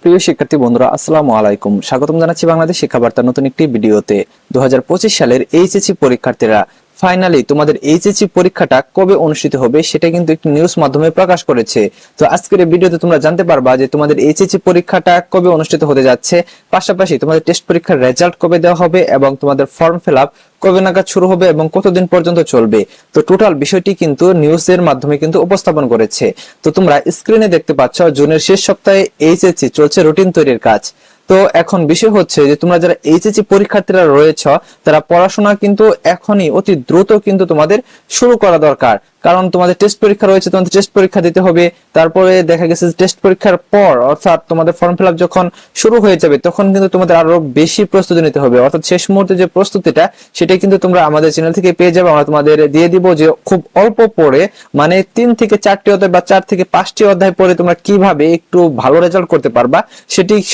প্রিয় শিক্ষার্থী বন্ধুরা, আসসালামু আলাইকুম। স্বাগতম জানাচ্ছি বাংলাদেশ শিক্ষা বার্তার নতুন একটি ভিডিওতে। 2025 সালের এইচএসসি পরীক্ষার্থীরা ফাইনালি তোমাদের এইচএসসি পরীক্ষাটা কবে অনুষ্ঠিত হবে সেটা কিন্তু একটি নিউজ মাধ্যমে প্রকাশ করেছে। তো আজকের এই ভিডিওতে তোমরা জানতে পারবা যে তোমাদের এইচএসসি পরীক্ষাটা কবে অনুষ্ঠিত হতে যাচ্ছে, পাশাপাশি তোমাদের টেস্ট পরীক্ষার রেজাল্ট কবে দেওয়া হবে এবং তোমাদের ফর্ম ফিল আপ কবে নাগাদ শুরু হবে এবং কতদিন পর্যন্ত চলবে। তো টোটাল বিষয়টি কিন্তু নিউজের মাধ্যমে কিন্তু উপস্থাপন করেছে। তো তোমরা স্ক্রিনে দেখতে পাচ্ছ জুনের শেষ সপ্তাহে এইচএসসি চলছে রুটিন তৈরির কাজ। তো এখন বিষয় হচ্ছে যে তোমরা যারা এইচএসসি পরীক্ষার্থীরা রয়েছে তারা পড়াশোনা কিন্তু এখনই অতি দ্রুত কিন্তু তোমাদের শুরু করা দরকার, কারণ তোমাদের টেস্ট পরীক্ষা রয়েছে, তোমাদের টেস্ট পরীক্ষা দিতে হবে। তারপরে দেখা গেছে টেস্ট পরীক্ষার পর অর্থাৎ তোমাদের ফর্ম ফিল আপ যখন শুরু হয়ে যাবে তখন কিন্তু তোমাদের আরো বেশি প্রস্তুতি নিতে হবে, অর্থাৎ শেষ মুহূর্তে যে প্রস্তুতিটা সেটা কিন্তু তোমরা আমাদের চ্যানেল থেকে পেয়ে যাবে। আমরা তোমাদের দিয়ে দিব যে খুব অল্প পড়ে, মানে 3 থেকে 4টি অধ্যায় বা 4 থেকে 5টি অধ্যায় পড়ে তোমরা কিভাবে একটু ভালো রেজাল্ট করতে পারবা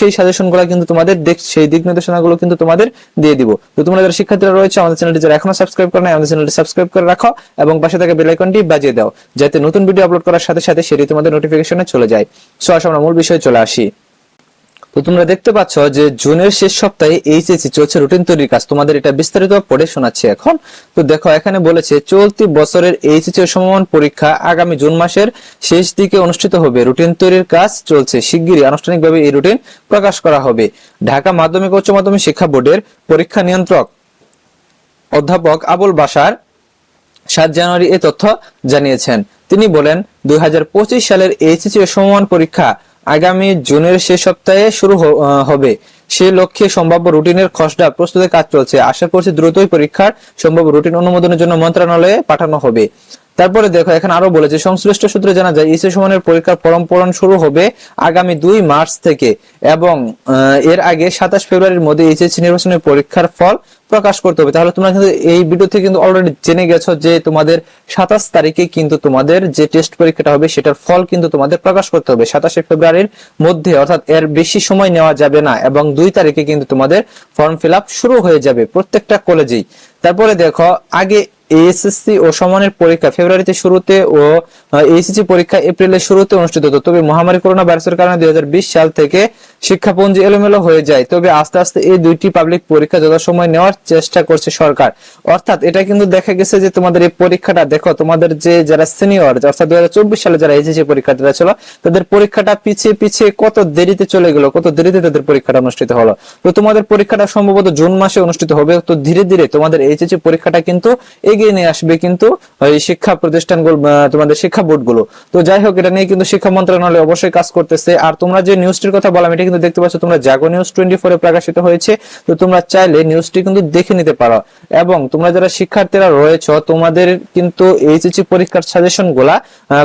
সেই সাজেশনগুলো কিন্তু তোমাদের সেই দিক নির্দেশনাগুলো কিন্তু তোমাদের দিয়ে দিব। তো তোমরা যারা শিক্ষার্থীরা রয়েছে আমাদের চ্যানেলটি যারা এখনো সাবস্ক্রাইব করে নাই আমাদের চ্যানেলটি সাবস্ক্রাইব করে রাখো এবং পাশে থাকা বেল আইকনটি বাজিয়ে দাও যাতে নতুন ভিডিও আপলোড করার সাথে সাথে সেটি তোমাদের নোটিফিকেশনে চলে যায়। সো আসলে আমরা মূল বিষয়ে চলে আসি। তো তোমরা দেখতে পাচ্ছ যে জুনের শেষ সপ্তাহে এইচএসসি চলছে রুটিন তৈরির কাজ। তোমাদের এটা বিস্তারিত পড়ে শোনাচ্ছি এখন। তো দেখো এখানে বলেছে চলতি বছরের এইচএসসি সমমান পরীক্ষা আগামী জুন মাসের শেষ দিকে অনুষ্ঠিত হবে। রুটিন তৈরির কাজ চলছে, শিগগিরই আনুষ্ঠানিকভাবে এই রুটিন প্রকাশ করা হবে। ঢাকা মাধ্যমিক উচ্চ মাধ্যমিক শিক্ষা বোর্ডের পরীক্ষা নিয়ন্ত্রক অধ্যাপক আবুল বাশার 7 জানুয়ারি এই তথ্য জানিয়েছেন। তিনি বলেন 2025 সালের এইচএসসি সমমান পরীক্ষা আগামী জুনের শেষ সপ্তাহে শুরু হবে। সে লক্ষ্যে সম্ভাব্য রুটিনের খসড়া প্রস্তুতের কাজ চলছে। আশা করছি দ্রুতই পরীক্ষার সম্ভাব্য রুটিন অনুমোদনের জন্য মন্ত্রণালয়ে পাঠানো হবে। তারপরে দেখো এখানে আরো বলেছে সংশ্লিষ্ট সূত্রে জানা যায় এইচএসসি সমানের পরীক্ষার ফরম পূরণ শুরু হবে আগামী 2 মার্চ থেকে এবং এর আগে 27 ফেব্রুয়ারির মধ্যে এইচএসসি নির্বাচনের পরীক্ষার ফল প্রকাশ করতে হবে। তাহলে তোমরা কিন্তু এই ভিডিও থেকে কিন্তু অলরেডি জেনে গেছো যে তোমাদের 27 তারিখে কিন্তু তোমাদের যে টেস্ট পরীক্ষাটা হবে সেটার ফল কিন্তু তোমাদের প্রকাশ করতে হবে 27 ফেব্রুয়ারির মধ্যে, অর্থাৎ এর বেশি সময় নেওয়া যাবে না এবং 2 তারিখে কিন্তু তোমাদের ফর্ম ফিল আপ শুরু হয়ে যাবে প্রত্যেকটা কলেজেই। তারপরে দেখো আগে এইচএসসি ও সমানের পরীক্ষা ফেব্রুয়ারিতে শুরুতে ও এইচএসসি পরীক্ষা এপ্রিলের শুরুতে অনুষ্ঠিত হতো, তবে মহামারী করোনা ভাইরাসের কারণে 2020 সাল থেকে শিক্ষাপঞ্জি এলোমেলো হয়ে যায়। তবে আস্তে আস্তে এই দুইটি পাবলিক পরীক্ষা যথাসময় নেওয়ার চেষ্টা করছে সরকার। অর্থাৎ এটা কিন্তু দেখা গেছে যে তোমাদের এই পরীক্ষাটা দেখো তোমাদের যে যারা সিনিয়র অর্থাৎ 2024 সালে যারা এইচএসসি পরীক্ষার্থীরা ছিল তাদের পরীক্ষাটা পিছিয়ে পিছিয়ে কত দেরিতে চলে গেল, কত দেরিতে তাদের পরীক্ষাটা অনুষ্ঠিত হলো। তো তোমাদের পরীক্ষাটা সম্ভবত জুন মাসে অনুষ্ঠিত হবে। তো ধীরে ধীরে তোমাদের এইচএসসি পরীক্ষাটা কিন্তু এগিয়ে নিয়ে আসবে কিন্তু এই শিক্ষা প্রতিষ্ঠানগুলো, তোমাদের শিক্ষা বোর্ডগুলো। তো যাই হোক এটা নিয়ে কিন্তু শিক্ষা মন্ত্রণালয় অবশ্যই কাজ করতেছে। আর তোমরা যে নিউজটির কথা বললাম এটা কিন্তু দেখতে পাচ্ছ তোমরা জাগো নিউজ 24 এ প্রকাশিত হয়েছে। তো তোমরা চাইলে নিউজটি কিন্তু দেখে নিতে পারো এবং তোমরা যারা শিক্ষার্থীরা রয়েছে তোমাদের কিন্তু এইচএসসি পরীক্ষার সাজেশনগুলা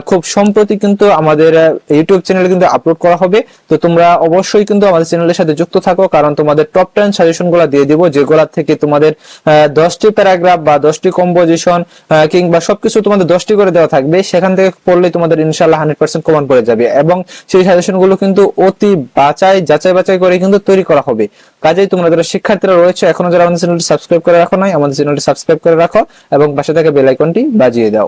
খুব সম্প্রতি কিন্তু আমাদের ইউটিউব চ্যানেলে কিন্তু আপলোড করা হবে। তো তোমরা অবশ্যই কিন্তু আমাদের চ্যানেলের সাথে যুক্ত থাকো, কারণ তোমাদের টপ 10 সাজেশনগুলা দিয়ে দিব যেগুলা থেকে তোমাদের 10টি প্যারাগ্রাফ বা 10টি কম্পোজিশন কিংবা সবকিছু তোমাদের 10টি করে দেওয়া থাকবে। সেখান থেকে পড়লে তোমাদের ইনশাআল্লাহ 100% কমন পড়ে যাবে এবং সেই সাজেশনগুলো কিন্তু অতি যাচাই বাছাই করে কিন্তু তৈরি করা হবে। কাজেই তোমরা যারা শিক্ষার্থীরা রয়েছে এখনো যারা আমাদের চ্যানেলটি সাবস্ক্রাইব করে রাখো নাই আমাদের চ্যানেলটি সাবস্ক্রাইব করে রাখো এবং পাশে থাকা বেল আইকনটি বাজিয়ে দাও।